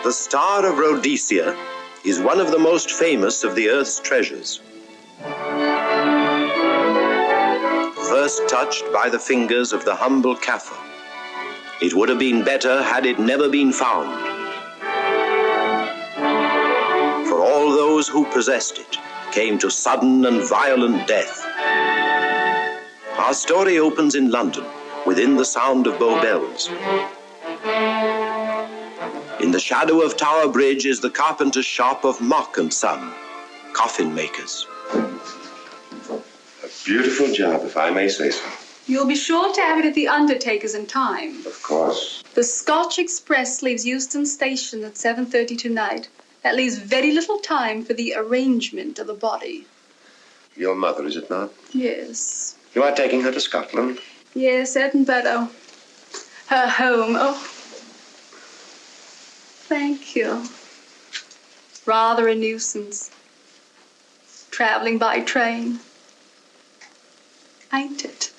The Star of Rhodesia is one of the most famous of the Earth's treasures. First touched by the fingers of the humble Kaffir, it would have been better had it never been found. For all those who possessed it came to sudden and violent death. Our story opens in London, within the sound of Bow Bells. In the shadow of Tower Bridge is the carpenter's shop of Mock and Son, coffin makers. A beautiful job, if I may say so. You'll be sure to have it at the undertaker's in time. Of course. The Scotch Express leaves Euston Station at 7:30 tonight. That leaves very little time for the arrangement of the body. Your mother, is it not? Yes. You are taking her to Scotland? Yes, Edinburgh. Her home. Oh. Thank you. Rather a nuisance. Traveling by train. Ain't it?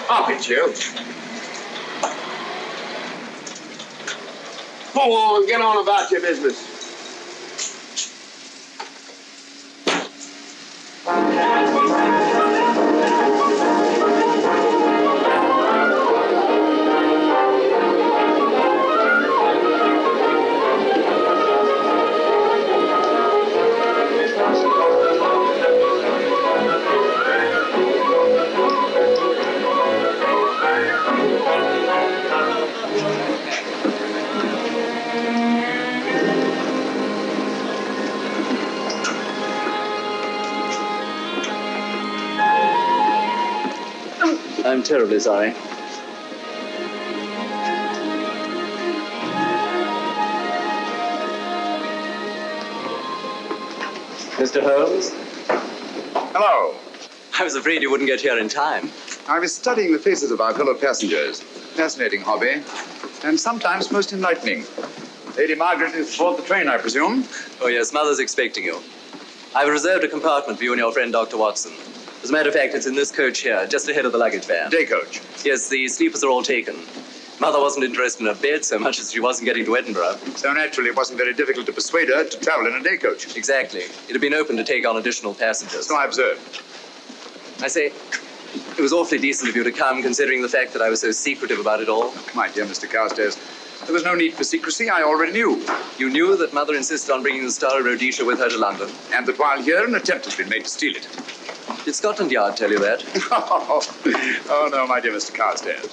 Up it, you. Go on, get on about your business. I'm terribly sorry. Mr. Holmes? Hello. I was afraid you wouldn't get here in time. I was studying the faces of our fellow passengers. Fascinating hobby, and sometimes most enlightening. Lady Margaret is aboard the train, I presume? Oh, yes, Mother's expecting you. I've reserved a compartment for you and your friend, Dr. Watson. As a matter of fact, it's in this coach here, just ahead of the luggage van. Day coach? Yes, the sleepers are all taken. Mother wasn't interested in her bed so much as she wasn't getting to Edinburgh. So naturally, it wasn't very difficult to persuade her to travel in a day coach. Exactly. It had been open to take on additional passengers. So I observed. I say, it was awfully decent of you to come, considering the fact that I was so secretive about it all. My dear Mr. Carstairs, there was no need for secrecy. I already knew. You knew that Mother insisted on bringing the Star of Rhodesia with her to London? And that while here, an attempt has been made to steal it. Did Scotland Yard tell you that? Oh, no, my dear Mr. Carstairs.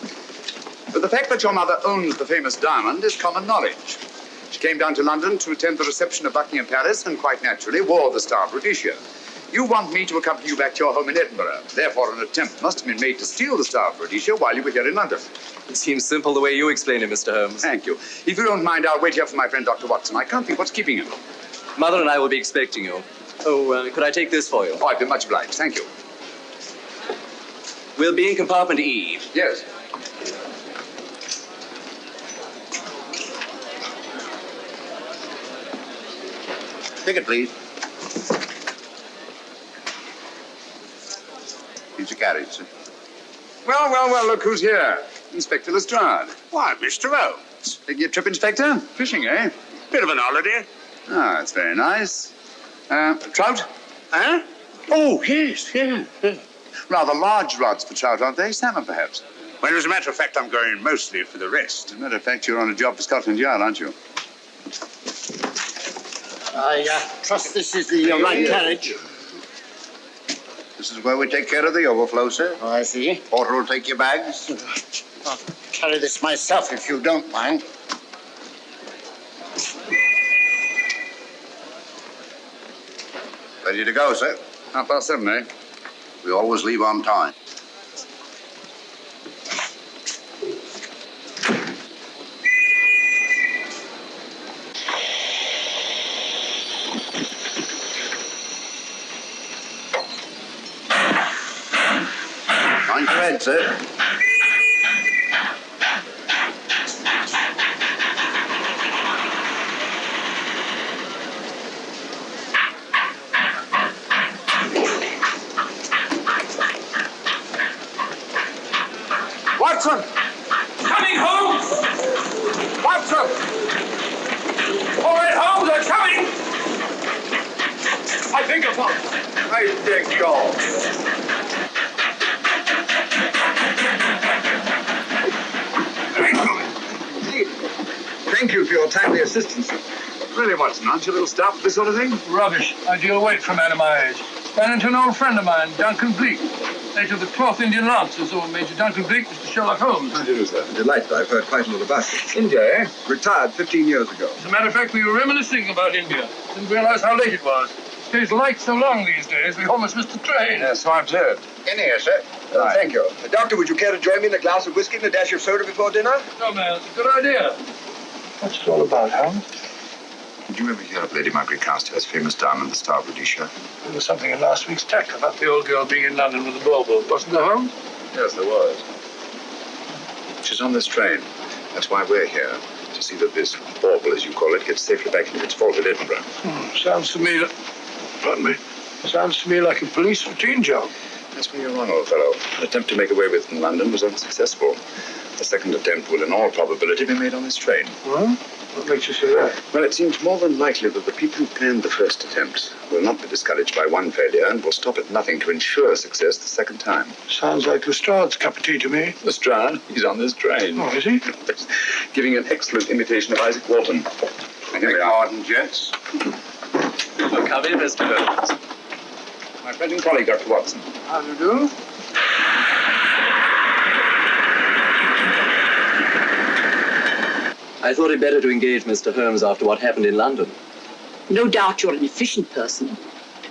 But the fact that your mother owns the famous diamond is common knowledge. She came down to London to attend the reception of Buckingham Palace and quite naturally wore the Star of Rhodesia. You want me to accompany you back to your home in Edinburgh. Therefore, an attempt must have been made to steal the Star of Rhodesia while you were here in London. It seems simple the way you explain it, Mr. Holmes. Thank you. If you don't mind, I'll wait here for my friend Dr. Watson. I can't think what's keeping him. Mother and I will be expecting you. Oh, could I take this for you? Oh, I'd be much obliged. Thank you. We'll be in compartment E. Yes. Ticket, please. Here's your carriage, sir. Well, look who's here. Inspector Lestrade. Why, Mr. Holmes. Taking a trip, Inspector? Fishing, eh? Bit of an holiday. Ah, that's very nice. Trout? Huh? Oh, yes. Rather large rods for trout, aren't they? Salmon, perhaps? Well, as a matter of fact, I'm going mostly for the rest. As a matter of fact, you're on a job for Scotland Yard, aren't you? I trust this is the right carriage. This is where we take care of the overflow, sir. Oh, I see. Porter will take your bags. I'll carry this myself if you don't mind. Ready to go, sir. 7:30, eh? We always leave on time. Mind your head, sir. Watson! Coming, Holmes! Watson! All right, Holmes, I'm coming! I beg your pardon. I beg your. Thank you for your timely assistance. Really, Watson, aren't you a little staff for this sort of thing? Rubbish. Ideal weight for a man of my age. Ran into an old friend of mine, Duncan Bleak. Late of the 12th Indian Lancers, or Major Duncan Bleak, Mr. Sherlock Holmes. How do you do, sir? Delighted. I've heard quite a lot about it. India, eh? Retired 15 years ago. As a matter of fact, we were reminiscing about India. Didn't realize how late it was. Stays light so long these days, we almost missed the train. Yes, so I've heard. In here, sir. Right. Thank you. Doctor, would you care to join me in a glass of whiskey and a dash of soda before dinner? No, man, it's a good idea. What's it all about, Holmes? Did you ever hear of Lady Margaret Carstairs' famous diamond, the Star of Rhodesia? There was something in last week's text about the old girl being in London with a bauble, wasn't there, Holmes? Yes, there was. She's on this train. That's why we're here. To see that this bauble, as you call it, gets safely back into its vault at Edinburgh. Sounds to me like... Pardon me. Sounds to me like a police routine job. That's where you're wrong, old fellow. An attempt to make away with in London was unsuccessful. The second attempt will, in all probability, be made on this train. Well, what makes you say that? Well, it seems more than likely that the people who planned the first attempt will not be discouraged by one failure and will stop at nothing to ensure success the second time. Sounds like Lestrade's cup of tea to me. Lestrade? He's on this train. Oh, is he? Giving an excellent imitation of Isaac Walton. And here we are. Pardon, gents. Oh, come in, Mr. Holmes. My friend and colleague, Dr. Watson. How do you do? I thought it better to engage Mr. Holmes after what happened in London. No doubt you're an efficient person,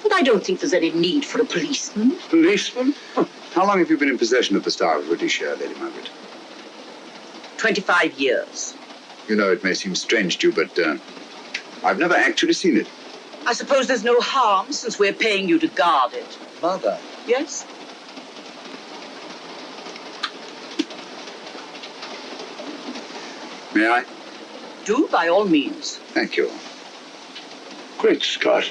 but I don't think there's any need for a policeman. Policeman? How long have you been in possession of the Star of Rhodesia, Lady Margaret? 25 years. You know, it may seem strange to you, but I've never actually seen it. I suppose there's no harm since we're paying you to guard it. Mother. Yes? May I? Do, by all means. Thank you. Great Scott.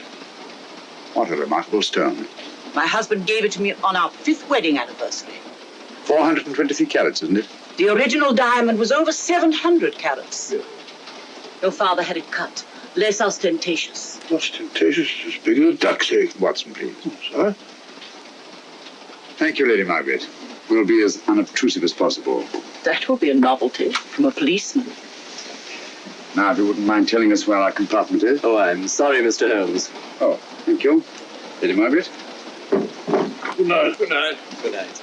What a remarkable stone. My husband gave it to me on our 5th wedding anniversary. 423 carats, isn't it? The original diamond was over 700 carats. Yeah. Your father had it cut, less ostentatious. Ostentatious, as big as a duck's egg. Watson, please. Sir? Thank you, Lady Margaret. We'll be as unobtrusive as possible. That will be a novelty from a policeman. Now, if you wouldn't mind telling us where our compartment is. Oh, I'm sorry, Mr. Holmes. Oh, thank you. Lady Margaret? Good night. Good night. Good night.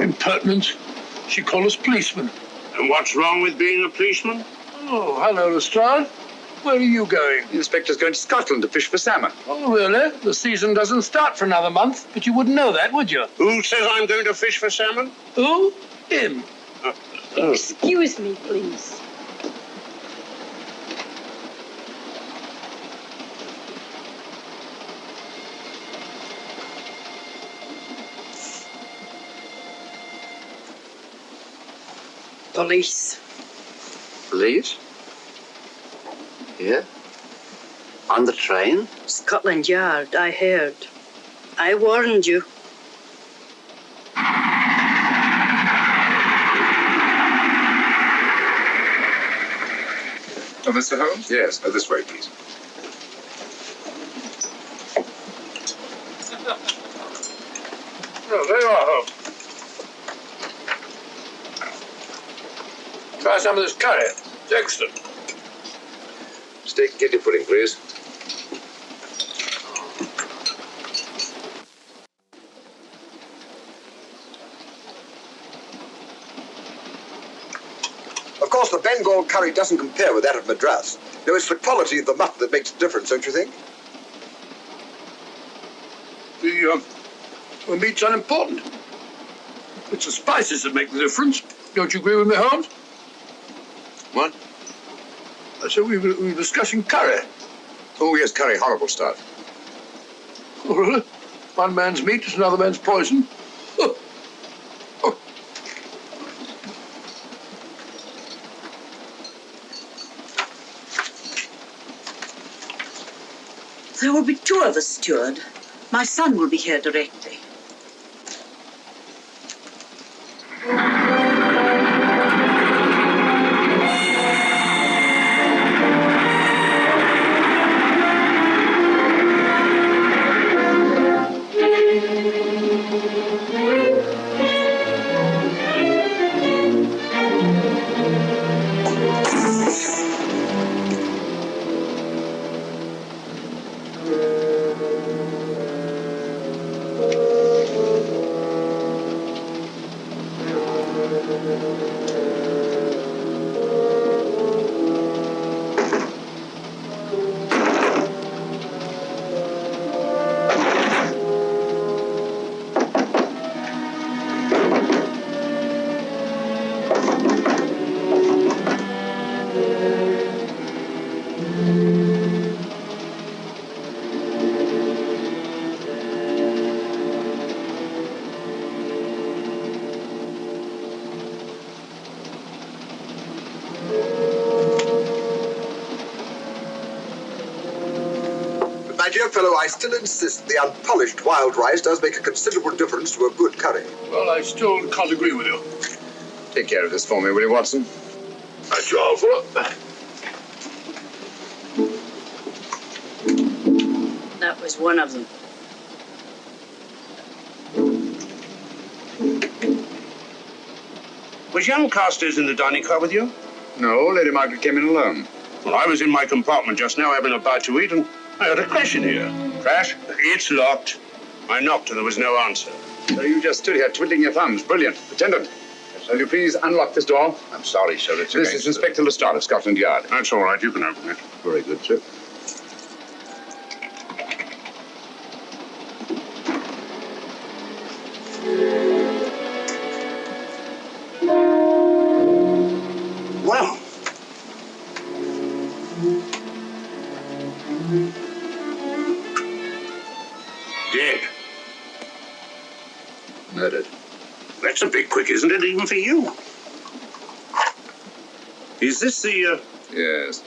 Impertinence. She called us policemen. And what's wrong with being a policeman? Oh, hello, Lestrade. Where are you going? The inspector's going to Scotland to fish for salmon. Oh, really? The season doesn't start for another month, but you wouldn't know that, would you? Who says I'm going to fish for salmon? Who? Him. Excuse me, please. Police. Police? Here? On the train? Scotland Yard, I heard. I warned you. Oh, Mr. Holmes? Yes, this way, please. Oh, there you are, Holmes. Try some of this curry. It's excellent. Steak kidney pudding, please. Of course, the Bengal curry doesn't compare with that of Madras. No, it's the quality of the mutton that makes the difference, don't you think? The meat's unimportant. It's the spices that make the difference. Don't you agree with me, Holmes? What? I said we were discussing curry. Oh, yes, curry, horrible stuff. Oh, really? One man's meat is another man's poison. Oh. Oh. There will be 2 of us, steward. My son will be here directly. My dear fellow, I still insist the unpolished wild rice does make a considerable difference to a good curry. Well, I still can't agree with you. Take care of this for me, will you, Watson? At your offer. That was one of them. Was young Carstairs in the dining car with you? No, Lady Margaret came in alone. Well, I was in my compartment just now having a bite to eat, and I heard a crash in here. Crash? It's locked. I knocked and there was no answer. So you just stood here twiddling your thumbs. Brilliant. Attendant, will you please unlock this door? I'm sorry, sir. It's This is Inspector Lestrade of Scotland Yard. That's all right. You can open it. Very good, sir. Well. Dead. Murdered. That's a bit quick, isn't it, even for you? Is this the, Yes.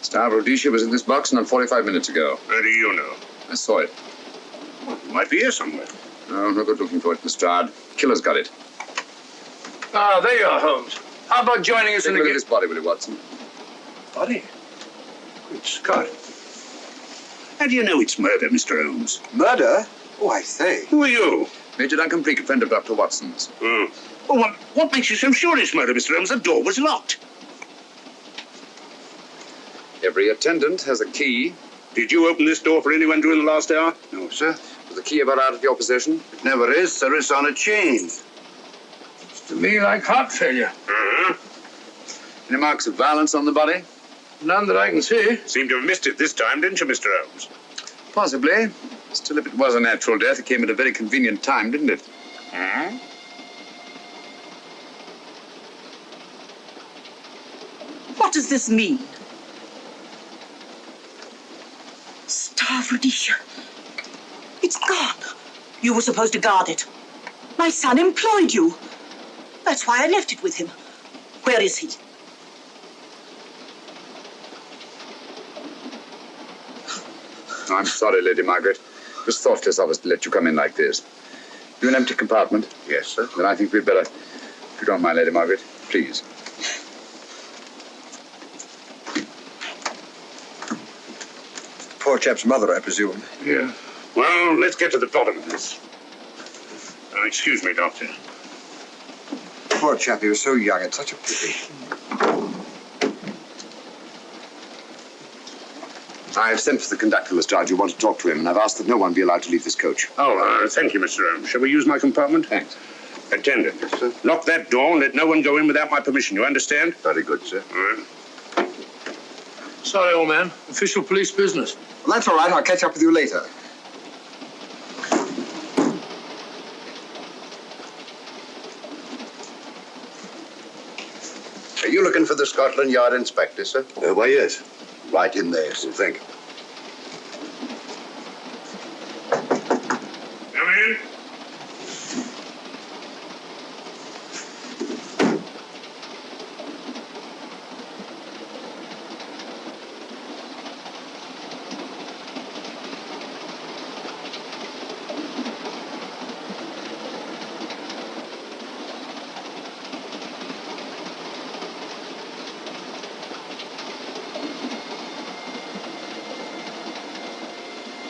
Star of Rhodesia was in this box not 45 minutes ago. How do you know? I saw it. Well, it might be here somewhere. No, no good looking for it, Lestrade. Killer's got it. Ah, there you are, Holmes. How about joining us Take in a the look at this body, will you, Watson? Body? Good Scott. How do you know it's murder, Mr. Holmes? Murder? Oh, I say. Who are you? Major Duncan Bleak, a friend of Dr. Watson's. Well, what makes you so sure it's murder, Mr. Holmes? The door was locked. Every attendant has a key. Did you open this door for anyone during the last hour? No, sir. Was the key ever out of your possession? It never is, sir. It's on a chain. To me, like heart failure. Uh-huh. Any marks of violence on the body? None that I can see. Seemed to have missed it this time, didn't you, Mr. Holmes? Possibly. Still, if it was a natural death, it came at a very convenient time, didn't it? Hmm? What does this mean? Star of Rhodesia. It's gone. You were supposed to guard it. My son employed you. That's why I left it with him. Where is he? I'm sorry, Lady Margaret. It was thoughtless of us to let you come in like this. You an empty compartment? Yes, sir. Then I think we'd better, if you don't mind, Lady Margaret, please. Poor chap's mother, I presume. Yeah. Well, let's get to the bottom of this. Excuse me, Doctor. Poor chap, he was so young. It's such a pity. I've sent for the conductor, Lestrade. You want to talk to him, and I've asked that no one be allowed to leave this coach. Oh, thank you, Mr. Holmes. Shall we use my compartment? Thanks. Attendant. Yes, sir. Lock that door and let no one go in without my permission. You understand? Very good, sir. All right. Sorry, old man. Official police business. Well, that's all right. I'll catch up with you later. Are you looking for the Scotland Yard inspector, sir? Why, yes. Right in there, sir. Thank you. Come in.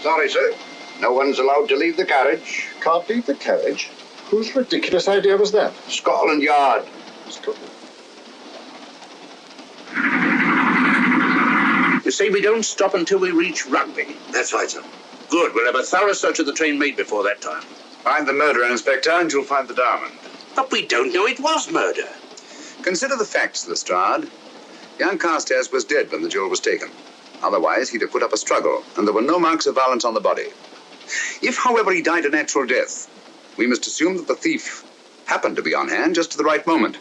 Sorry, sir. No one's allowed to leave the carriage. Can't leave the carriage? Whose ridiculous idea was that? Scotland Yard. You say we don't stop until we reach Rugby? That's right, sir. Good. We'll have a thorough search of the train made before that time. Find the murderer, Inspector, and you'll find the diamond. But we don't know it was murder. Consider the facts, Lestrade. Young Carstairs was dead when the jewel was taken. Otherwise, he'd have put up a struggle, and there were no marks of violence on the body. If, however, he died a natural death, we must assume that the thief happened to be on hand just at the right moment,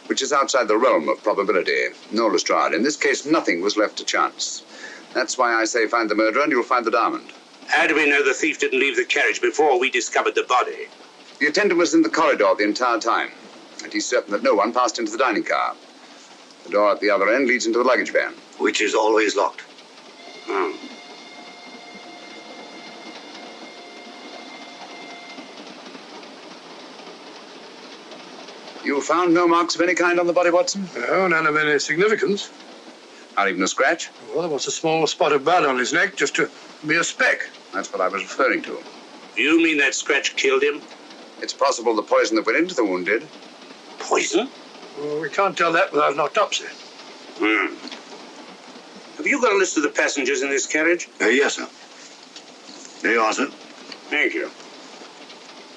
which is outside the realm of probability. No, Lestrade, in this case, nothing was left to chance. That's why I say find the murderer and you'll find the diamond. How do we know the thief didn't leave the carriage before we discovered the body? The attendant was in the corridor the entire time, and he's certain that no one passed into the dining car. The door at the other end leads into the luggage van. Which is always locked. Oh. You found no marks of any kind on the body, Watson? No, none of any significance. Not even a scratch? Well, there was a small spot of blood on his neck, just a mere speck. That's what I was referring to. You mean that scratch killed him? It's possible the poison that went into the wound did. Poison? Well, we can't tell that without an autopsy. Have you got a list of the passengers in this carriage? Yes, sir. There you are, sir. Thank you.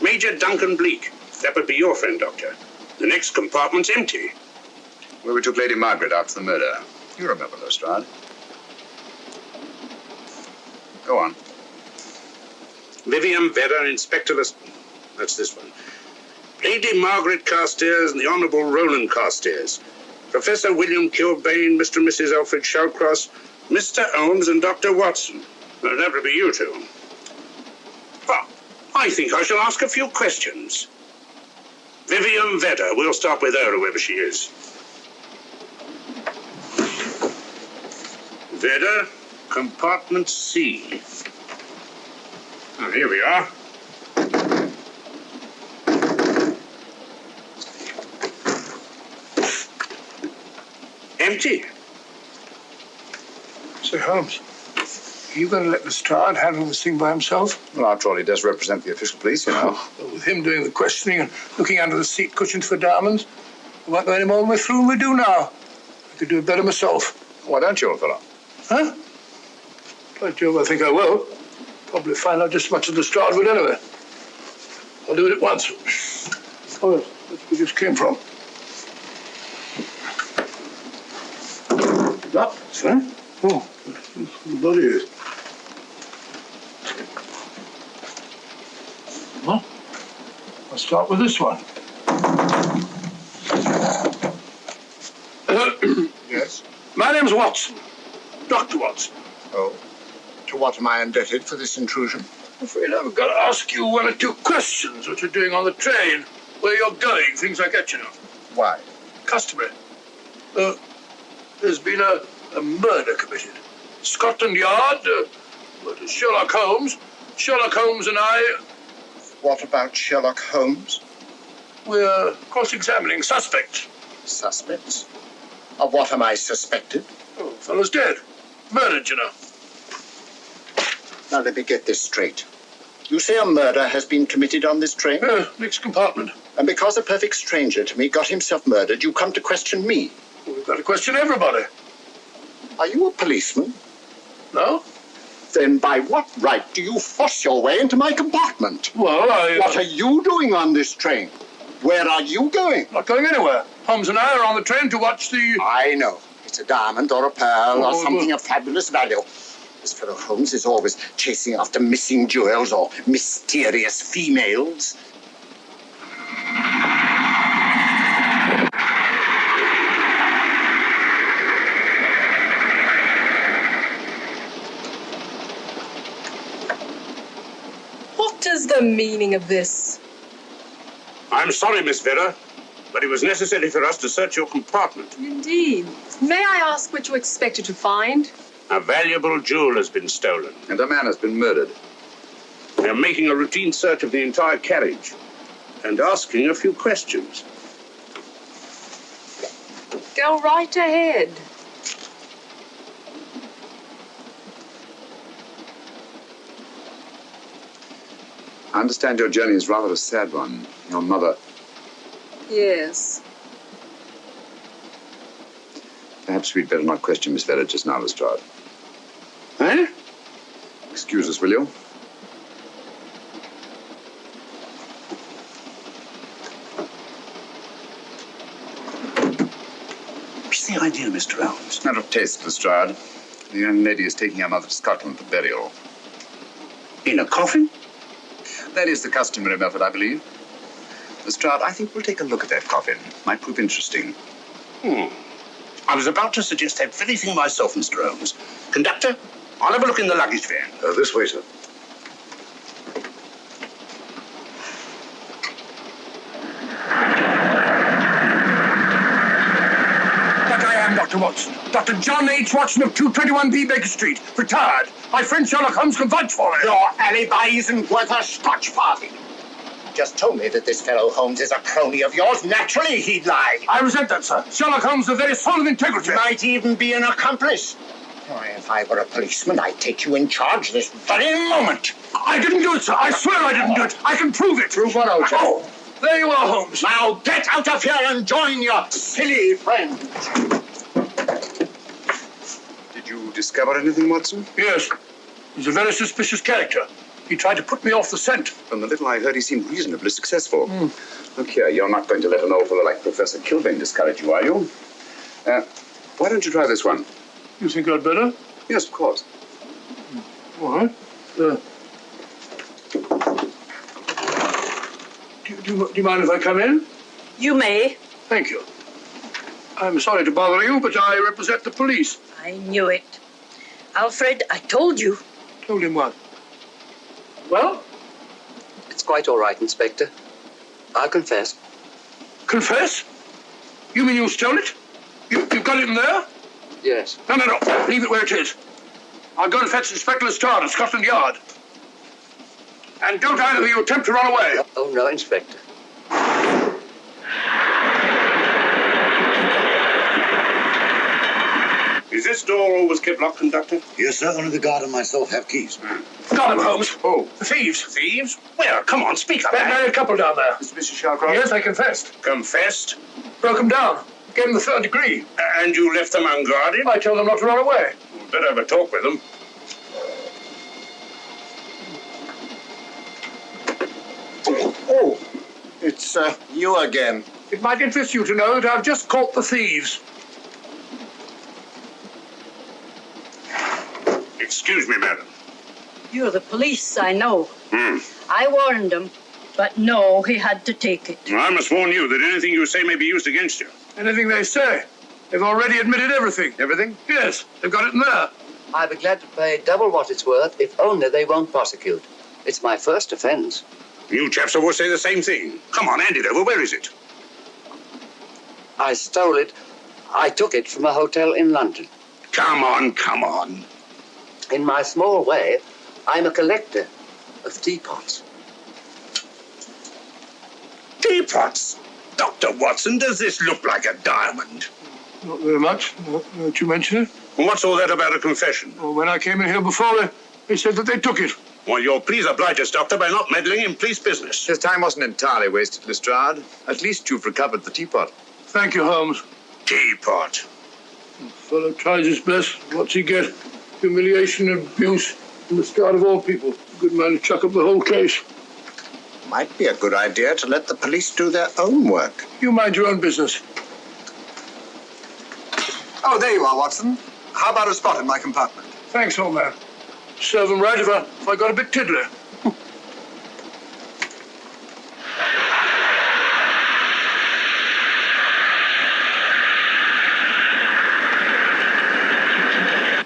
Major Duncan Bleak. That would be your friend, Doctor. The next compartment's empty. Where we took Lady Margaret out for the murder. You remember, Lestrade. Go on. Vivian Vedder, Inspector That's this one. Lady Margaret Carstairs and the Honourable Roland Carstairs. Professor William Kilbane, Mr. and Mrs. Alfred Shallcross, Mr. ʻhoʊmz and Dr. Watson. Well, that would be you two. Well, I think I shall ask a few questions. Vivian Vedder, we'll start with her, whoever she is. Vedder, compartment C. Oh, here we are. Empty. Sir Holmes, are you going to let Lestrade handle this thing by himself? Well, after all, he does represent the official police, you know. Well, with him doing the questioning and looking under the seat cushions for diamonds, we won't go any more than we're through and we do now. I could do it better myself. Why don't you, old fellow? Huh? By Jove, I think I will. Probably find out just as much as Lestrade would anyway. I'll do it at once. Oh, yes, that's where this came from. That, sir? Oh, the body is. Well, I'll start with this one. Yes? My name's Watson. Dr. Watson. Oh. To what am I indebted for this intrusion? I'm afraid I've got to ask you one or two questions. What you're doing on the train, where you're going, things like that, you know. Why? Customary. There's been a murder committed. Scotland Yard, Sherlock Holmes. Sherlock Holmes and I... What about Sherlock Holmes? We're cross-examining suspects. Suspects? Of what am I suspected? Oh, the fellow's dead. Murdered, you know. Now, let me get this straight. You say a murder has been committed on this train? Next compartment. And because a perfect stranger to me got himself murdered, you come to question me? Well, we've got to question everybody. Are you a policeman? No? Then by what right do you force your way into my compartment? Well, What are you doing on this train? Where are you going? Not going anywhere. Holmes and I are on the train to watch the... I know. It's a diamond or a pearl or something of fabulous value. This fellow Holmes is always chasing after missing jewels or mysterious females. What is the meaning of this? I'm sorry, Miss Vedder, but it was necessary for us to search your compartment. Indeed. May I ask what you expected to find? A valuable jewel has been stolen. And a man has been murdered. We are making a routine search of the entire carriage and asking a few questions. Go right ahead. I understand your journey is rather a sad one. Your mother... Yes. Perhaps we'd better not question Miss Vedder just now, Lestrade. Eh? Excuse us, will you? What's the idea, Mr. ʻhoʊmz? Matter of taste, Lestrade. The young lady is taking her mother to Scotland for burial. In a coffin? That is the customary method, I believe. Lestrade, I think we'll take a look at that coffin. Might prove interesting. I was about to suggest that very thing myself, Mr. ʻhoʊmz. Conductor, I'll have a look in the luggage van. This way, sir. That I am, Dr. Watson. Dr. John H. Watson of 221B Baker Street, retired. My friend Sherlock Holmes can vouch for me. Your alibi isn't worth a Scotch farthing. just told me that this fellow Holmes is a crony of yours. Naturally, he'd lie. I resent that, sir. Sherlock Holmes is a very soul of integrity. Might even be an accomplice. Why, if I were a policeman, I'd take you in charge this very moment. I didn't do it, sir. I swear I didn't do it. I can prove it. Prove what, old chap? Oh, there you are, Holmes. Now get out of here and join your silly friend. Did you discover anything, Watson? Yes. He's a very suspicious character. He tried to put me off the scent. From the little I heard, he seemed reasonably successful. Look here, you're not going to let an old fellow like Professor Kilbane discourage you, are you? Why don't you try this one? You think I'd better? Yes, of course. All right. Do you mind if I come in? You may. Thank you. I'm sorry to bother you, but I represent the police. I knew it. Alfred, I told you. Told him what? Well? It's quite all right, Inspector. I'll confess. Confess? You mean you stole it? You've got it in there? Yes. No. Leave it where it is. I'll go and fetch Inspector Lestrade at Scotland Yard. And don't either of you attempt to run away. Oh, no, Inspector. Is this door always kept locked, Conductor? Yes, sir. Only the guard and myself have keys. Got him, Holmes. Oh. The thieves. Thieves? Where? Come on, speak up. That married couple down there. Mr. Shalcroft? Yes, I confessed. Confessed? Broke them down. Gave them the 3rd degree. And you left them unguarded? I told them not to run away. We'd better have a talk with them. Oh, it's you again. It might interest you to know that I've just caught the thieves. Excuse me, madam. You're the police, I know. I warned him, but no, he had to take it. I must warn you that anything you say may be used against you. Anything they say. They've already admitted everything. Everything? Yes, they've got it in there. I'd be glad to pay double what it's worth if only they won't prosecute. It's my first offense. You chaps always say the same thing. Come on, hand it over. Where is it? I stole it. I took it from a hotel in London. Come on. In my small way, I'm a collector of teapots. Teapots? Dr. Watson, does this look like a diamond? Not very much, now that you mention it. And what's all that about a confession? Well, when I came in here before, they said that they took it. Well, you'll please oblige us, Doctor, by not meddling in police business. His time wasn't entirely wasted, Lestrade. At least you've recovered the teapot. Thank you, Holmes. Teapot. The fellow tries his best. What's he get? Humiliation and abuse from the start of all people. A good man to chuck up the whole case. Might be a good idea to let the police do their own work. You mind your own business. Oh, there you are, Watson. How about a spot in my compartment? Thanks, old man. Serve them right if I got a bit tiddly.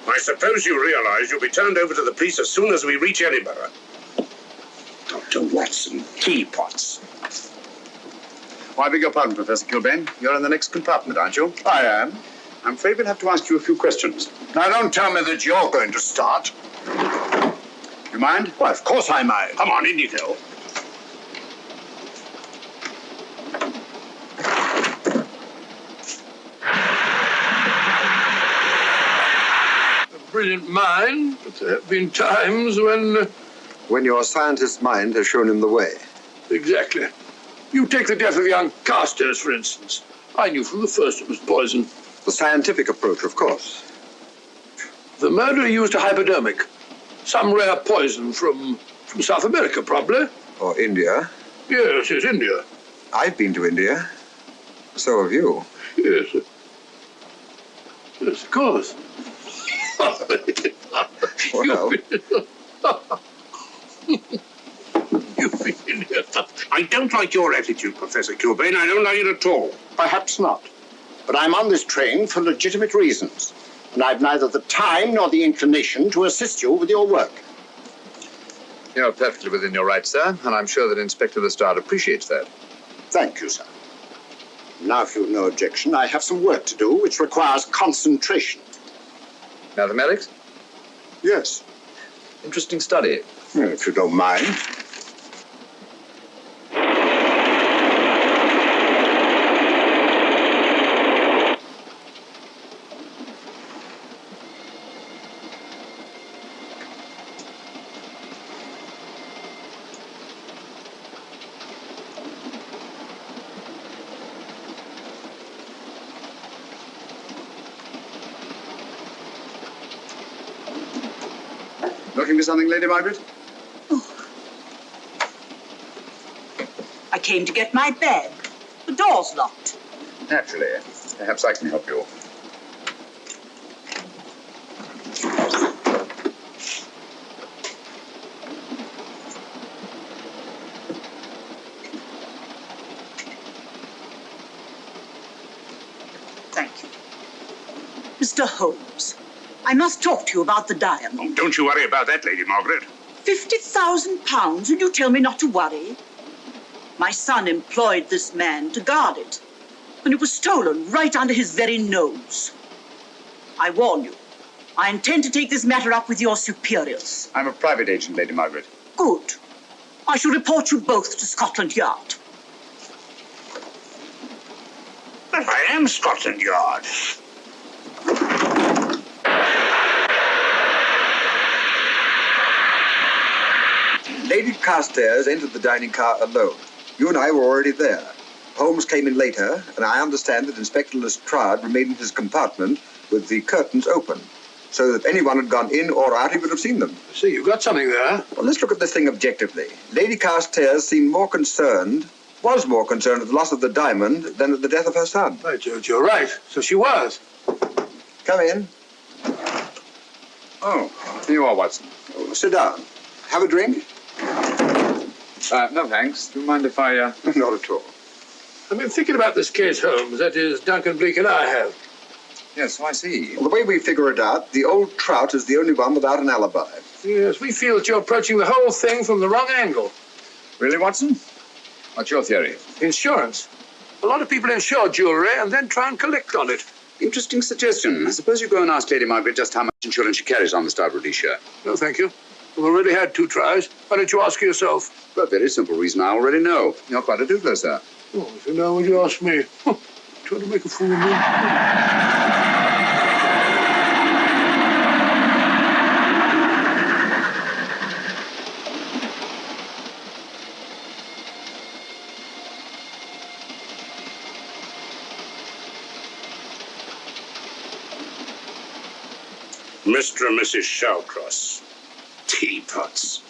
I suppose you realize you'll be turned over to the police as soon as we reach Edinburgh. Dr. Watson, teapots. Oh, I beg your pardon, Professor Kilbane. You're in the next compartment, aren't you? I am. I'm afraid we'll have to ask you a few questions. Now, don't tell me that you're going to start. You mind? Well, of course I mind. Come on, in you go. A brilliant mind, but there have been times when... When your scientist's mind has shown him the way. Exactly. You take the death of young Carstairs, for instance. I knew from the first it was poison. The scientific approach, of course. The murderer used a hypodermic. Some rare poison from South America, probably. Or India. Yes, it's India. I've been to India. So have you. Yes. Yes, of course. Well, You've been in here. I don't like your attitude, Professor Kilbane. I don't like it at all. Perhaps not. But I'm on this train for legitimate reasons. And I've neither the time nor the inclination to assist you with your work. You're perfectly within your rights, sir, and I'm sure that Inspector Lestrade appreciates that. Thank you, sir. Now, if you've no objection, I have some work to do which requires concentration. Mathematics? Yes. Interesting study. Well, if you don't mind. Looking for something, Lady Margaret? I came to get my bag. The door's locked. Naturally. Perhaps I can help you. Thank you. Mr. Holmes, I must talk to you about the diamond. Oh, don't you worry about that, Lady Margaret. £50,000 and you tell me not to worry? My son employed this man to guard it, and it was stolen right under his very nose. I warn you, I intend to take this matter up with your superiors. I'm a private agent, Lady Margaret. Good. I shall report you both to Scotland Yard. But I am Scotland Yard. Lady Carstairs entered the dining car alone. You and I were already there. Holmes came in later, and I understand that Inspector Lestrade remained in his compartment with the curtains open, so that if anyone had gone in or out, he would have seen them. See, you've got something there. Well, let's look at this thing objectively. Lady Carstairs seemed more concerned at the loss of the diamond than at the death of her son. Right, George, you're right. So she was. Come in. Oh, here you are, Watson. Oh, sit down. Have a drink? No, thanks. Do you mind if I... Not at all. I've been thinking about this case, Holmes. That is, Duncan Bleak and I have. Yes, so I see. Well, the way we figure it out, the old trout is the only one without an alibi. Yes, we feel that you're approaching the whole thing from the wrong angle. Really, Watson? What's your theory? Insurance. A lot of people insure jewelry and then try and collect on it. Interesting suggestion. I suppose you go and ask Lady Margaret just how much insurance she carries on the Star Rhodesia. No, thank you. We've already had 2 tries. Why don't you ask her yourself? For a very simple reason I already know. You're quite a doodler, sir. Oh, if you know, would you ask me? Trying to make a fool of me. Mr. and Mrs. Shallcross. Teapots.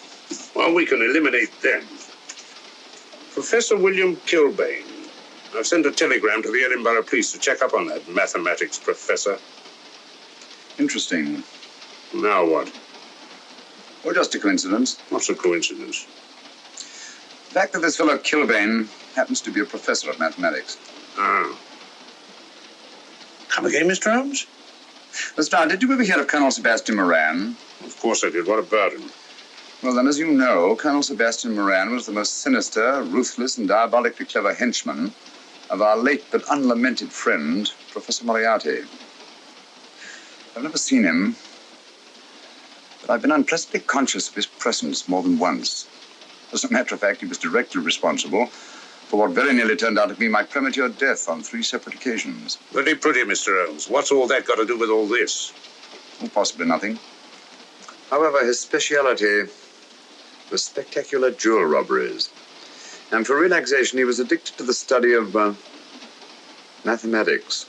Well, we can eliminate them. Professor William Kilbane. I've sent a telegram to the Edinburgh police to check up on that mathematics professor. Interesting. Now what? Or just a coincidence. What's a coincidence? The fact that this fellow Kilbane happens to be a professor of mathematics. Ah. Come again, Mr. Holmes? Lestrade, did you ever hear of Colonel Sebastian Moran? Of course I did. What about him? Well, then, as you know, Colonel Sebastian Moran was the most sinister, ruthless, and diabolically clever henchman of our late but unlamented friend, Professor Moriarty. I've never seen him, but I've been unpleasantly conscious of his presence more than once. As a matter of fact, he was directly responsible for what very nearly turned out to be my premature death on 3 separate occasions. Very pretty, Mr. Holmes. What's all that got to do with all this? Well, possibly nothing. However, his speciality was spectacular jewel robberies. And for relaxation, he was addicted to the study of mathematics.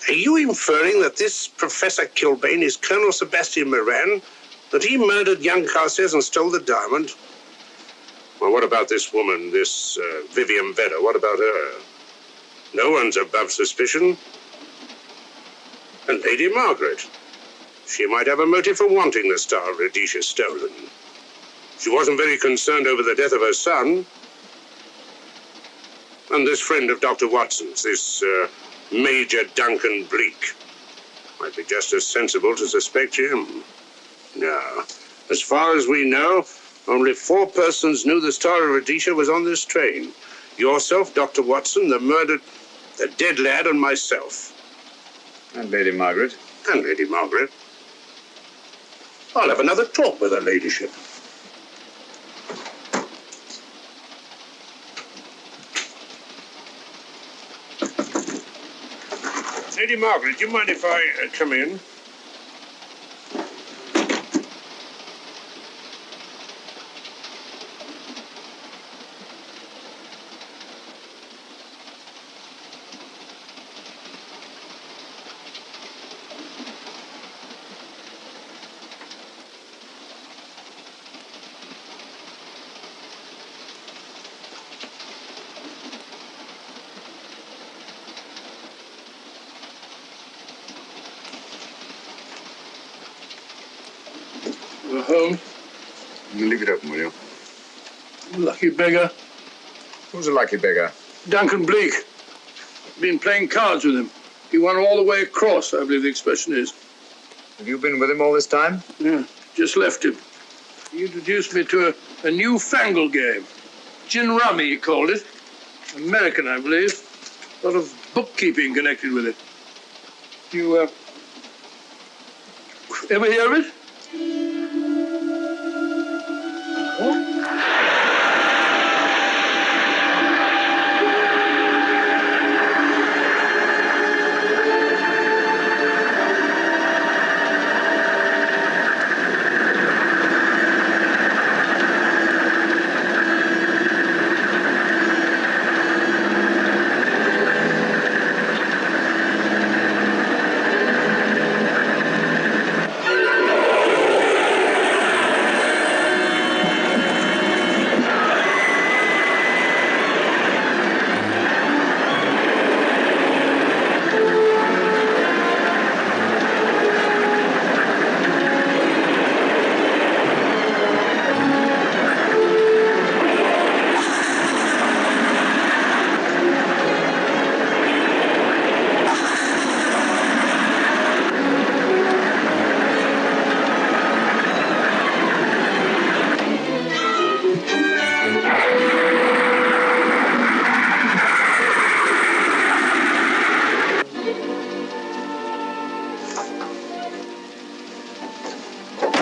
Are you inferring that this Professor Kilbane is Colonel Sebastian Moran? That he murdered young Carstairs and stole the diamond? Well, what about this woman, this Vivian Vedder? What about her? No one's above suspicion. And Lady Margaret. She might have a motive for wanting the Star of Rhodesia stolen. She wasn't very concerned over the death of her son. And this friend of Dr. Watson's, this Major Duncan Bleak, might be just as sensible to suspect him. No. As far as we know, only 4 persons knew the Star of Rhodesia was on this train. Yourself, Dr. Watson, the dead lad, and myself. And Lady Margaret. And Lady Margaret. I'll have another talk with her ladyship. Lady Margaret, do you mind if I come in? Holmes. You leave it open, will you? Lucky beggar. Who's a lucky beggar? Duncan Bleak. Been playing cards with him. He won all the way across, I believe the expression is. Have you been with him all this time? Yeah, just left him. He introduced me to a newfangled game. Gin rummy, he called it. American, I believe. A lot of bookkeeping connected with it. You, ever hear of it?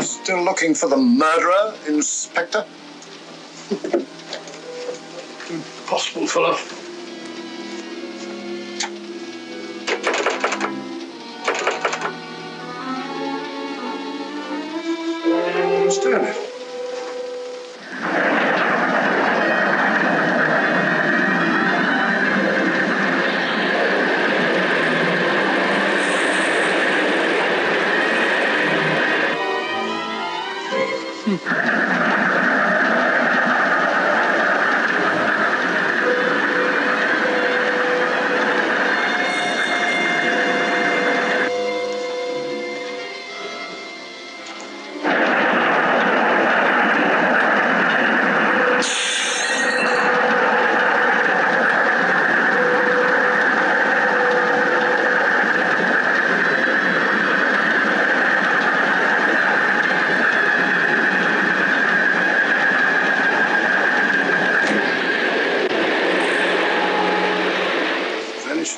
Still looking for the murderer, Inspector? Impossible, fellow. Understand it.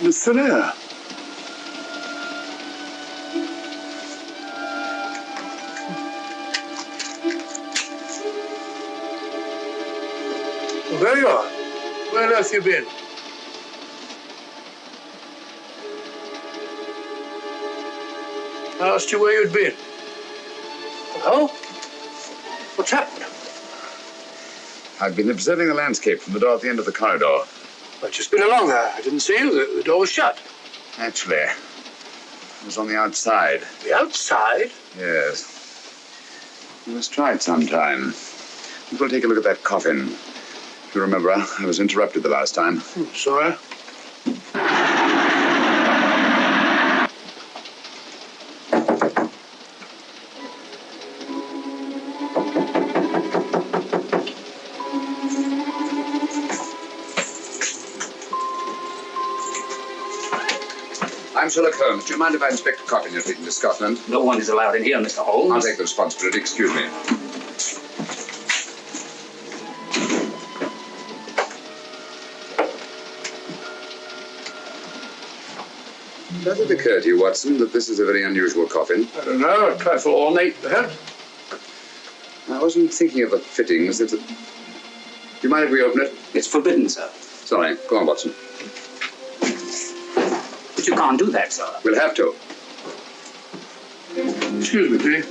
In thin air. Well, there you are. Where on earth have you been? I asked you where you'd been. Oh? What's happened? I've been observing the landscape from the door at the end of the corridor. I've just been along there. I didn't see you. The door was shut. Actually, it was on the outside. The outside? Yes. You must try it sometime. We'll take a look at that coffin. If you remember, I was interrupted the last time. Sorry. I'm Sherlock Holmes. Do you mind if I inspect the coffin you're taking to Scotland? No one is allowed in here, Mr. Holmes. I'll take the responsibility. Excuse me. Does it occur to you, Watson, that this is a very unusual coffin? I don't know. A trifle ornate, perhaps. I wasn't thinking of the fittings. Do you mind if we open it? It's forbidden, sir. Sorry. Go on, Watson. But you can't do that, sir. We'll have to. Excuse me, please.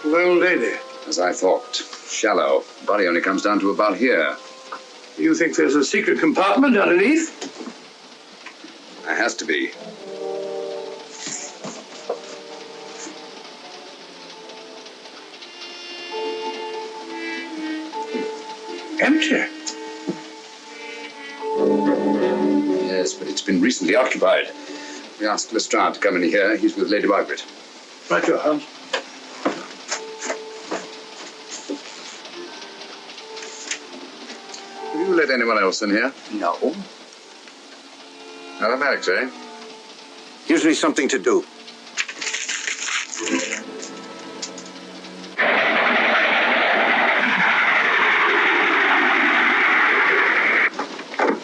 Well, lady. As I thought. Shallow. Body only comes down to about here. You think there's a secret compartment underneath? There has to be. Empty. Yes, but it's been recently occupied. We asked Lestrade to come in here. He's with Lady Margaret. Right, your Holmes. Have you let anyone else in here? No. Mathematics, eh? Gives me something to do.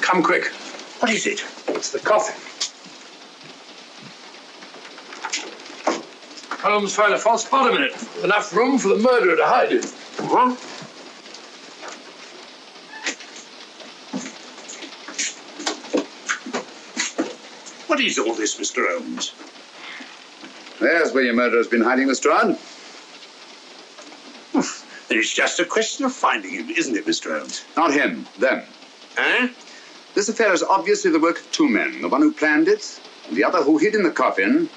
Come quick. What is it? It's the coffin. Holmes found a false bottom in it. Enough room for the murderer to hide in. What? What is all this, Mr. Holmes? There's where your murderer's been hiding, Lestrade. Then it's just a question of finding him, isn't it, Mr. Holmes? Not him, them. Eh? This affair is obviously the work of two men, the one who planned it, and the other who hid in the coffin,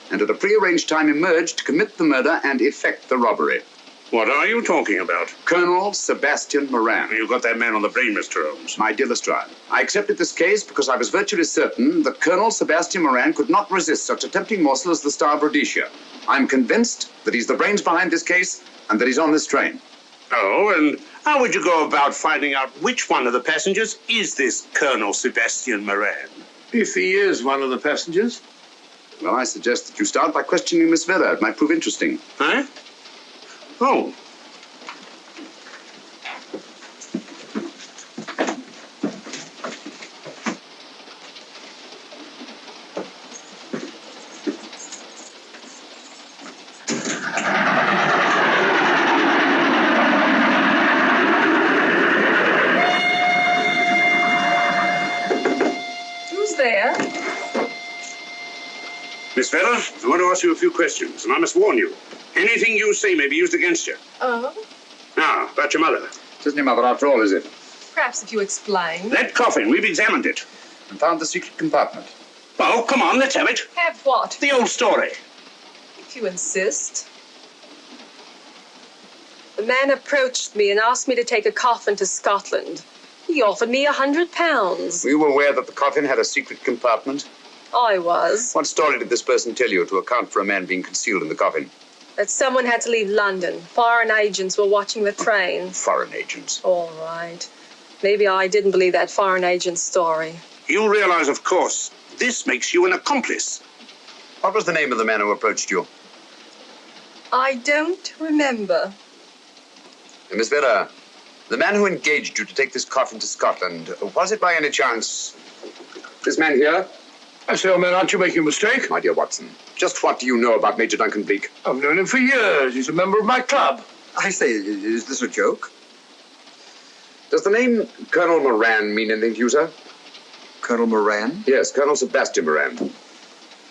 and at a prearranged time emerged to commit the murder and effect the robbery. What are you talking about? Colonel Sebastian Moran. You got that man on the brain, Mr. Holmes. My dear Lestrade, I accepted this case because I was virtually certain that Colonel Sebastian Moran could not resist such a tempting morsel as the Star of Rhodesia. I'm convinced that he's the brains behind this case and that he's on this train. Oh, and how would you go about finding out which one of the passengers is this Colonel Sebastian Moran? If he is one of the passengers. Well, I suggest that you start by questioning Miss Vera. It might prove interesting. Huh? Oh. Who's there? Miss Vera, I want to ask you a few questions, and I must warn you. Anything you say may be used against you. Oh? Now, about your mother. It isn't your mother after all, is it? Perhaps if you explain. That coffin, we've examined it. And found the secret compartment. Oh, come on, let's have it. Have what? The old story. If you insist. The man approached me and asked me to take a coffin to Scotland. He offered me £100. Were you aware that the coffin had a secret compartment? I was. What story did this person tell you to account for a man being concealed in the coffin? That someone had to leave London. Foreign agents were watching the train. Foreign agents. All right. Maybe I didn't believe that foreign agent story. You realize, of course, this makes you an accomplice. What was the name of the man who approached you? I don't remember. Miss Vera, the man who engaged you to take this coffin to Scotland, was it by any chance this man here? I say, old man, aren't you making a mistake? My dear Watson, just what do you know about Major Duncan Bleak? I've known him for years. He's a member of my club. I say, is this a joke? Does the name Colonel Moran mean anything to you, sir? Colonel Moran? Yes, Colonel Sebastian Moran.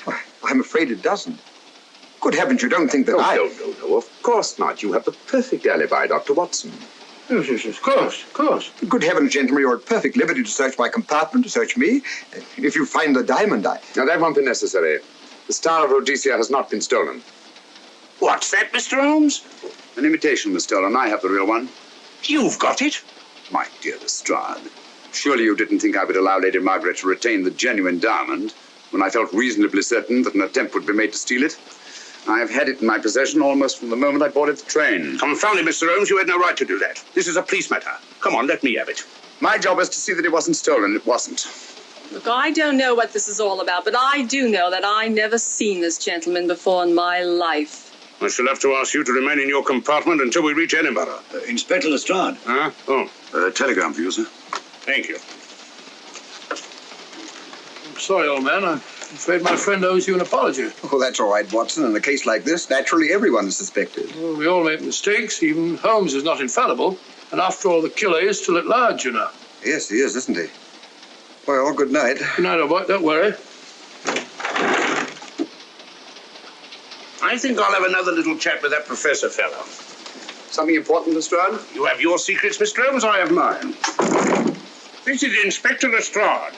Why, I'm afraid it doesn't. Good heavens, you don't think that No, of course not. You have the perfect alibi, Dr. Watson. Yes, of course. Good heavens, gentlemen, you're at perfect liberty to search my compartment, to search me. If you find the diamond, Now, that won't be necessary. The Star of Rhodesia has not been stolen. What's that, Mr. Holmes? An imitation was stolen. I have the real one. You've got it. My dear Lestrade, surely you didn't think I would allow Lady Margaret to retain the genuine diamond when I felt reasonably certain that an attempt would be made to steal it? I have had it in my possession almost from the moment I boarded the train. Confound it, Mr. Holmes, you had no right to do that. This is a police matter. Come on, let me have it. My job was to see that it wasn't stolen. It wasn't. Look, I don't know what this is all about, but I do know that I never seen this gentleman before in my life. I shall have to ask you to remain in your compartment until we reach Edinburgh. Inspector Lestrade. Huh? Oh. Telegram for you, sir. Thank you. I'm sorry, old man. I'm afraid my friend owes you an apology. Oh, that's all right, Watson. In a case like this, naturally everyone is suspected. Well, we all make mistakes. Even Holmes is not infallible. And after all, the killer is still at large, you know. Yes, he is, isn't he? Well, good night. Good night, old boy. Don't worry. I think I'll have another little chat with that professor fellow. Something important, Lestrade? You have your secrets, Mr. Holmes, I have mine. This is Inspector Lestrade.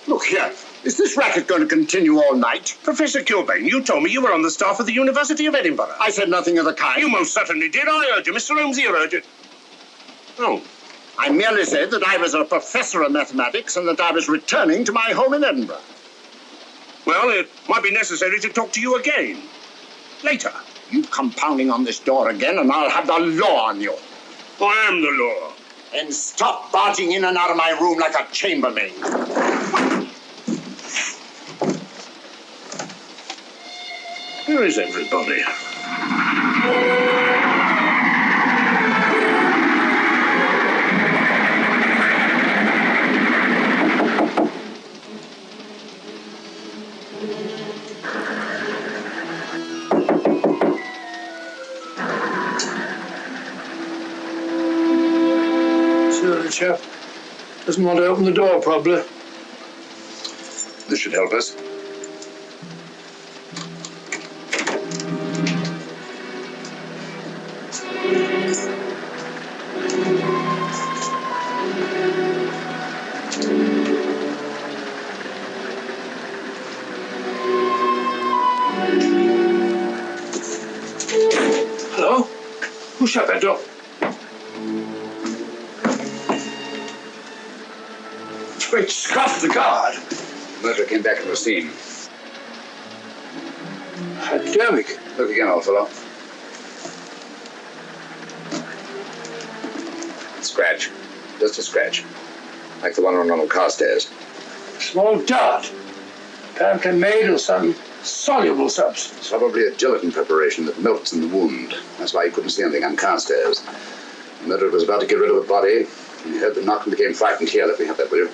Look here. Is this racket going to continue all night? Professor Kilbane, you told me you were on the staff of the University of Edinburgh. I said nothing of the kind. You most certainly did. I heard you. Mr. Holmes here heard you. Oh, I merely said that I was a professor of mathematics and that I was returning to my home in Edinburgh. Well, it might be necessary to talk to you again. Later. You come pounding on this door again and I'll have the law on you. I am the law. And stop barging in and out of my room like a chambermaid. Where is everybody? The chap doesn't want to open the door, probably. This should help us. Hello? Who shut that door? Great Scott, the guard! Murderer came back to the scene. Academic. Look again, old fellow. Scratch. Just a scratch. Like the one on Ronald Carstairs. Small dot. Apparently made of some soluble substance. Probably a gelatin preparation that melts in the wound. That's why you couldn't see anything on Carstairs. The murderer was about to get rid of the body. He heard the knock and became frightened. Here, let me have that, will you?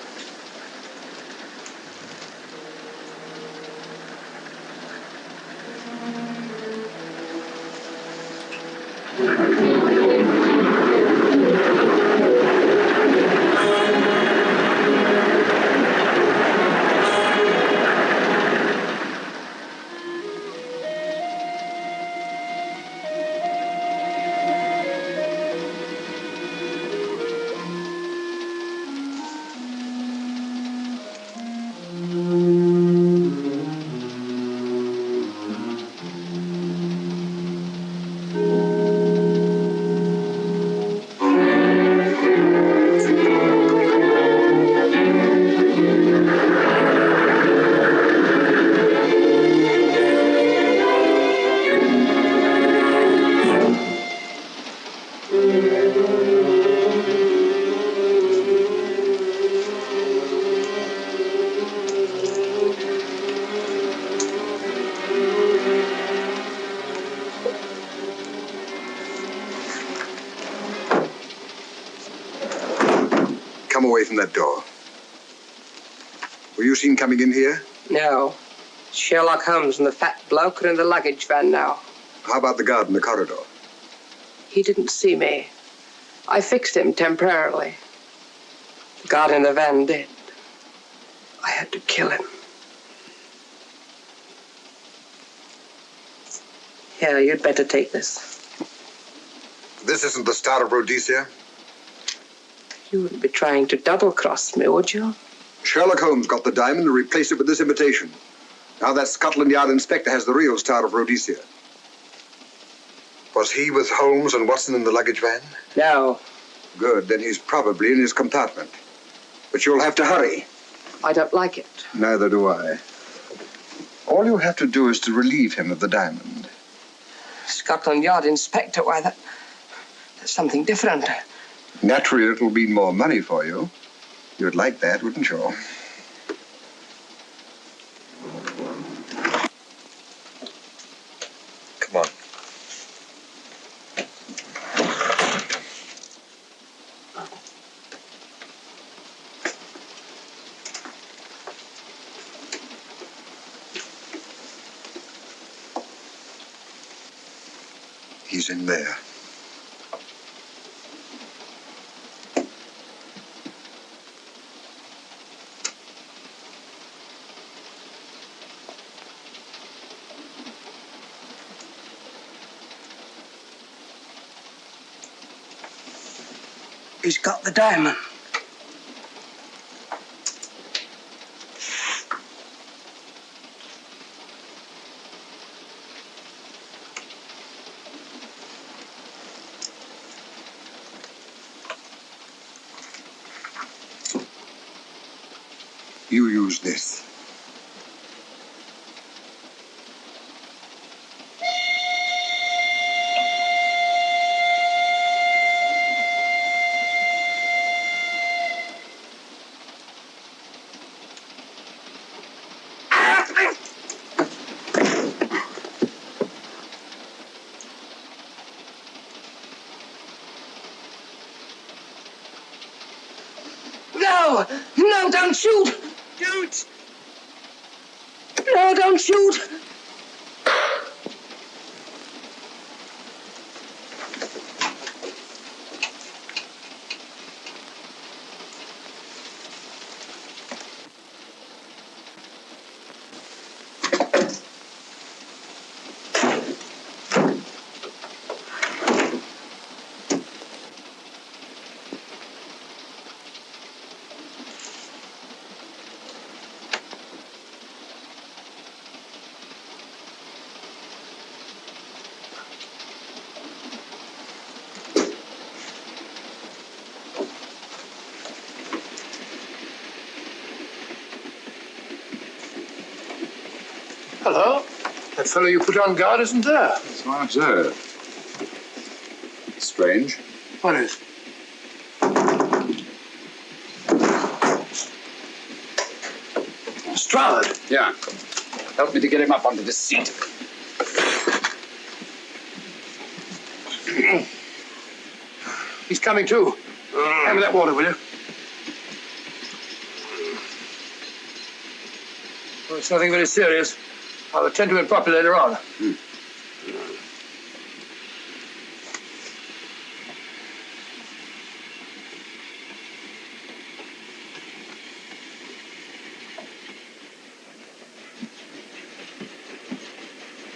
Come away from that door. Were you seen coming in here? No. Sherlock Holmes and the fat bloke are in the luggage van now. How about the guard in the corridor? He didn't see me. I fixed him temporarily. The guard in the van did. I had to kill him. Here, you'd better take this. This isn't the Star of Rhodesia? You wouldn't be trying to double-cross me, would you? Sherlock Holmes got the diamond and replaced it with this imitation. Now that Scotland Yard inspector has the real Star of Rhodesia. Was he with Holmes and Watson in the luggage van? No. Good, then he's probably in his compartment. But you'll have to hurry. I don't like it. Neither do I. All you have to do is to relieve him of the diamond. Scotland Yard inspector, why, that's something different. Naturally, it'll mean more money for you. You'd like that, wouldn't you? Come on. He's in there. He's got the diamond. You use this. No! No, don't shoot! Don't! No, don't shoot! Hello. That fellow you put on guard isn't there. So I observe. Strange. What is? Strand. Yeah. Help me to get him up onto this seat. He's coming too. Hand me that water, will you? Well, it's nothing very serious. I'll attend to it properly later on.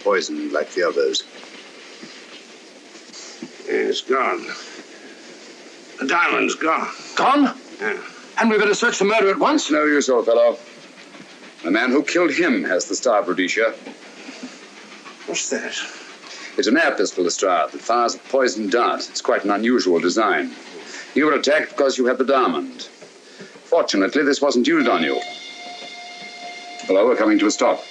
Poisoned like the others. It's gone. The diamond's gone. Gone? Yeah. And we better search the murder at once? No use, old fellow. The man who killed him has the star of Rhodesia. What's that? It's an air pistol, Lestrade, that fires a poisoned dart. It's quite an unusual design. You were attacked because you had the diamond. Fortunately, this wasn't used on you. Hello, we're coming to a stop.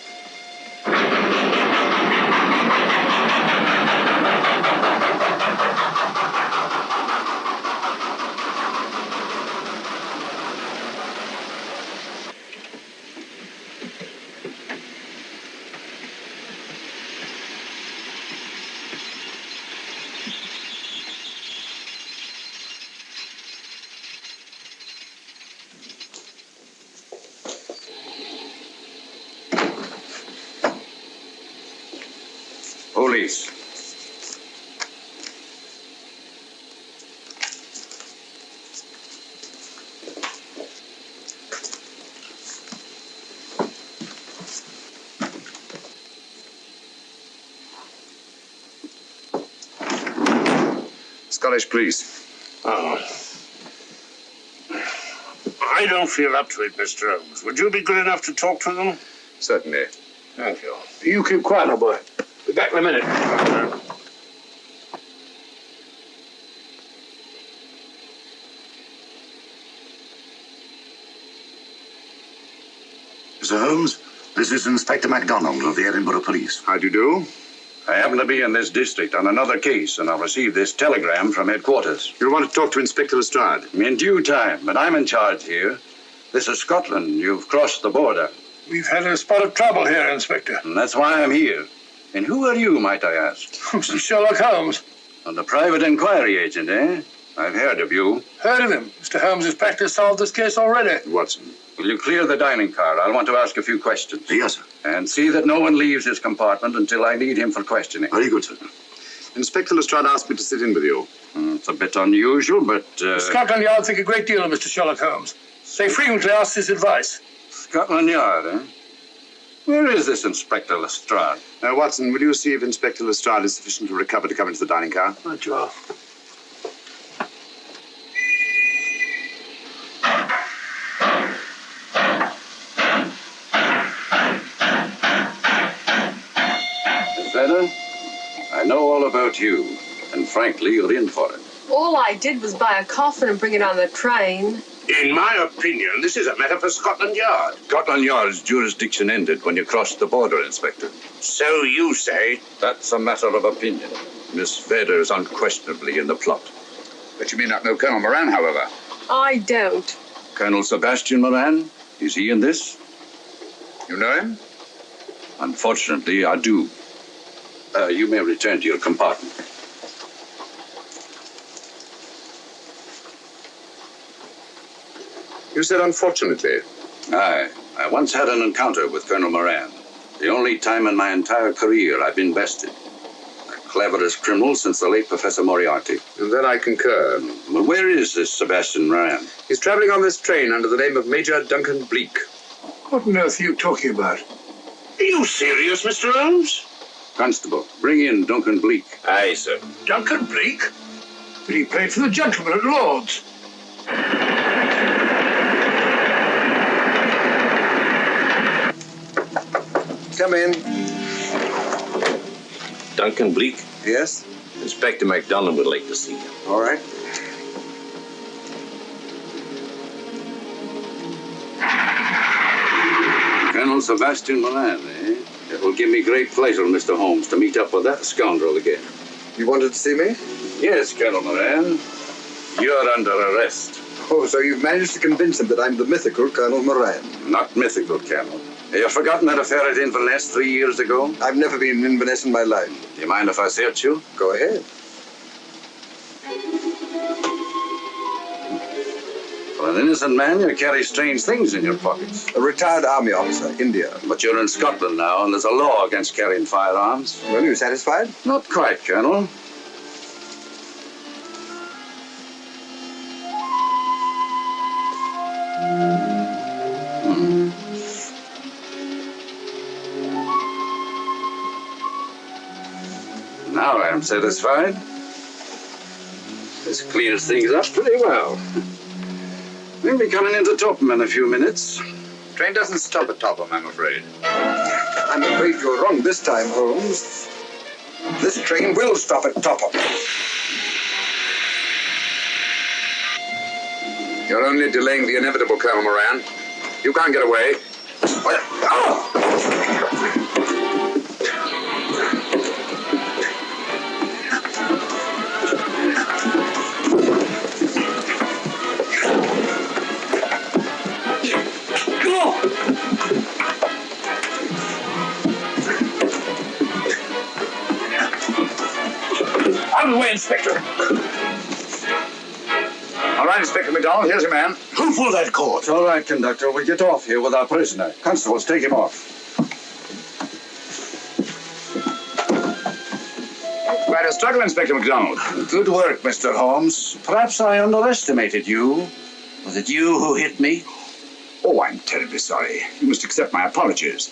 Police. Scottish police. Oh. I don't feel up to it, Mr. Holmes. Would you be good enough to talk to them? Certainly. Thank you. You keep quiet, old boy. Be back in a minute. Mr. Holmes, this is Inspector MacDonald of the Edinburgh Police. How do you do? I happen to be in this district on another case, and I've received this telegram from headquarters. You want to talk to Inspector Lestrade? In due time, but I'm in charge here. This is Scotland. You've crossed the border. We've had a spot of trouble here, Inspector. And that's why I'm here. And who are you, might I ask? Mr. Sherlock Holmes. And the private inquiry agent, eh? I've heard of you. Heard of him. Mr. Holmes has practically solved this case already. Watson. Will you clear the dining car? I'll want to ask a few questions. Yes, sir. And see that no one leaves his compartment until I need him for questioning. Very good, sir. Inspector Lestrade asked me to sit in with you. It's a bit unusual, but... Scotland Yard think a great deal of Mr. Sherlock Holmes. They frequently ask his advice. Scotland Yard, eh? Where is this Inspector Lestrade? Watson, will you see if Inspector Lestrade is sufficiently recovered to come into the dining car? Right, Joe. Better? I know all about you, and frankly, you're in for it. All I did was buy a coffin and bring it on the train. In my opinion, this is a matter for Scotland Yard. Scotland Yard's jurisdiction ended when you crossed the border, Inspector. So you say? That's a matter of opinion. Miss Vader is unquestionably in the plot. But you may not know Colonel Moran, however. I don't. Colonel Sebastian Moran, is he in this? You know him? Unfortunately, I do. You may return to your compartment. You said unfortunately. Aye. I once had an encounter with Colonel Moran. The only time in my entire career I've been bested. The cleverest criminal since the late Professor Moriarty. And that I concur. Well, where is this Sebastian Moran? He's traveling on this train under the name of Major Duncan Bleak. What on earth are you talking about? Are you serious, Mr. Holmes? Constable, bring in Duncan Bleak. Aye, sir. Duncan Bleak? But he played for the gentleman at Lord's. Come in. Duncan Bleak? Yes? Inspector MacDonald would like to see you. All right. Colonel Sebastian Moran, eh? It will give me great pleasure, Mr. Holmes, to meet up with that scoundrel again. You wanted to see me? Yes, Colonel Moran. You're under arrest. Oh, so you've managed to convince him that I'm the mythical Colonel Moran. Not mythical, Colonel. Have you forgotten that affair at Inverness 3 years ago? I've never been in Inverness in my life. Do you mind if I search you? Go ahead. For an innocent man, you carry strange things in your pockets. A retired army officer, India. But you're in Scotland now, and there's a law against carrying firearms. Well, you satisfied? Not quite, Colonel. Now I am satisfied. This clears things up pretty well. We'll be coming into Topham in a few minutes. Train doesn't stop at Topham, I'm afraid. I'm afraid you're wrong this time, Holmes. This train will stop at Topham. You're only delaying the inevitable, Colonel Moran. You can't get away. Out of the way, Inspector. All right, Inspector MacDonald, here's your man. Who pulled that cord? It's all right, conductor. We'll get off here with our prisoner. Constables, take him off. Quite a struggle, Inspector MacDonald. Good work, Mr. Holmes. Perhaps I underestimated you. Was it you who hit me? Oh, I'm terribly sorry. You must accept my apologies.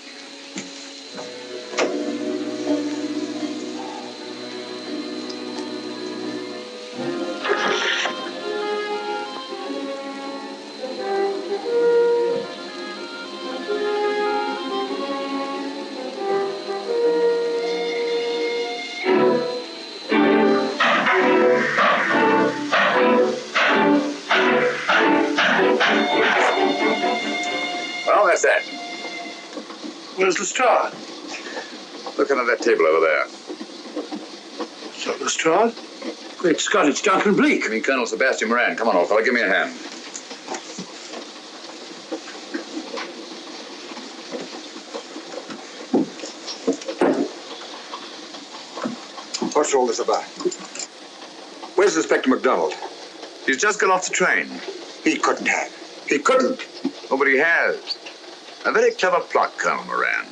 Well, that's that. Where's Lestrade? Look under that table over there. It's not Lestrade. Great Scott, it's Duncan Bleak. I mean, Colonel Sebastian Moran. Come on, old fella, give me a hand. What's all this about? Where's Inspector MacDonald? He's just got off the train. He couldn't have. He couldn't. Oh, but he has. A very clever plot, Colonel Moran.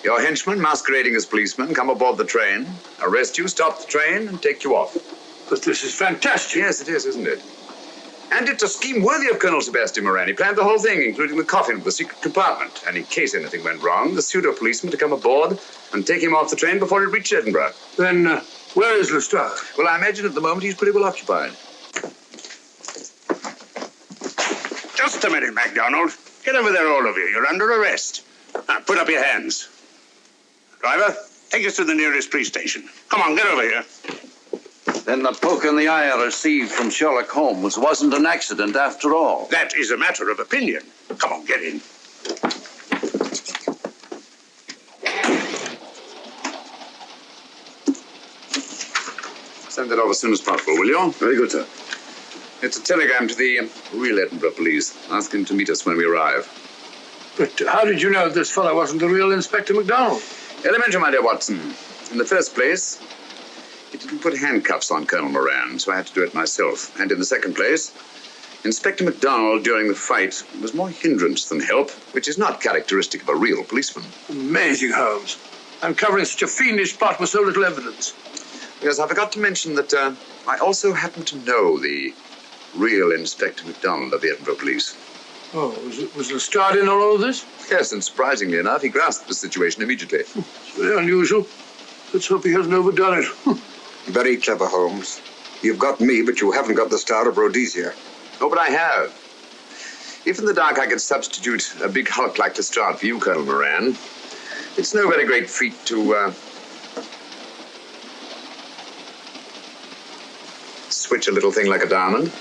Your henchmen, masquerading as policemen, come aboard the train, arrest you, stop the train, and take you off. But this is fantastic. Yes, it is, isn't it? And it's a scheme worthy of Colonel Sebastian Moran. He planned the whole thing, including the coffin with the secret compartment. And in case anything went wrong, the pseudo-policeman to come aboard and take him off the train before it reached Edinburgh. Then, where is Lestrade? Well, I imagine at the moment he's pretty well occupied. Just a minute, MacDonald. Get over there, all of you. You're under arrest. Now, put up your hands. Driver, take us to the nearest police station. Come on, get over here. Then the poke in the eye I received from Sherlock Holmes wasn't an accident after all. That is a matter of opinion. Come on, get in. Send that off as soon as possible, will you? Very good, sir. It's a telegram to the real Edinburgh police. Ask him to meet us when we arrive. But how did you know this fellow wasn't the real Inspector MacDonald? Elementary, my dear Watson. In the first place, he didn't put handcuffs on Colonel Moran, so I had to do it myself. And in the second place, Inspector MacDonald during the fight was more hindrance than help, which is not characteristic of a real policeman. Amazing, Holmes. Uncovering such a fiendish plot with so little evidence. Yes, I forgot to mention that I also happen to know the real Inspector MacDonald of the Edinburgh Police. Oh, was Lestrade in on all of this? Yes, and surprisingly enough, he grasped the situation immediately. It's very unusual. Let's hope he hasn't overdone it. Very clever, Holmes. You've got me, but you haven't got the Star of Rhodesia. Oh, but I have. If in the dark I could substitute a big hulk like Lestrade for you, Colonel Moran, it's no very great feat to switch a little thing like a diamond.